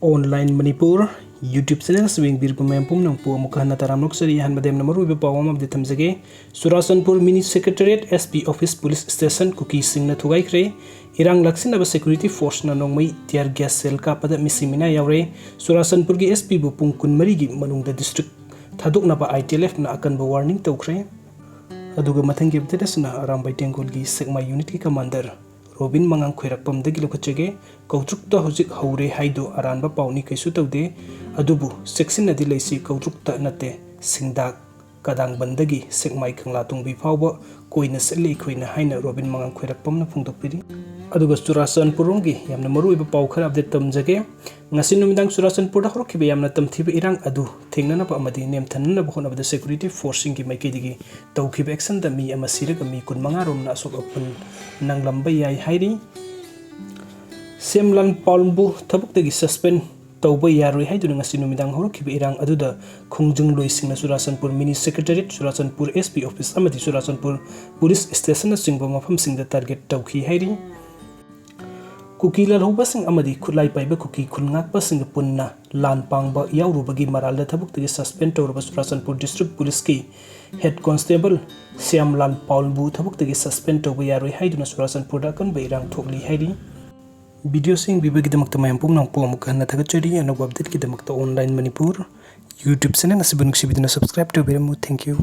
Online Manipur YouTube channel swing bir pumempum nang pu mukhanna taramlok sari han madem namaru be pawam of the tamjage Churachandpur Mini Secretariat SP Office Police Station Kuki Singh na thugai kre irang laksin aba security force na nongmai tear gas cell ka pada misimina yaure Churachandpur gi SP bu pung kunmari gi manungda district thaduk na ba ITLF na akan ba warning tawkre aduga mathang gi updates na aram bai tengol gi SOKMBA unit ki commander Robin mangang khoirakpam dagi lokachege kautrukta hojik haure haido aranba pauni kaisu tawde adubu section nadi leisi kautrukta nate singdak kadang bandagi sekmai khangla tungbi phawba koina sele khoina haina Robin mangang khoirakpam na phungdokpiri aduga Churachandpur rongi yamna maru iba paw khara update tamjage ngasi numidang Churachandpur da horokhibe yamna tamthiba irang adu thengnana ba amadi nemthanna ba honabada security forcing gi maikidigi tawkhiba action da mi ama siraga mi 15 romna Asok Apan nanglamba yai hairi semlan palmbu thabukdagi suspend tawba yaroi haiduna ngasi numidang horokhiba irang aduda khungjung loisingna Churachandpur Mini Secretariat Churachandpur SP Office amadi Churachandpur Police Station na singba mafam singda target tawkhi hairi Kuki lalhuba sing amadi khulai paiba kuki khulngakpa sing punna lan pangba yaurubagi maralda thabukdagi suspend tawraba Churachandpur District Police ki Head Constable Siamlan Paulbu thabukdagi suspend tawba yaroi haiduna Churachandpur da kan bairang thokli hairi video sing bibagi damakta mayampum nang po amuk hanna thagachari ana update ki damakta online Manipur YouTube channel asibun sibiduna subscribe to biramu. Thank you.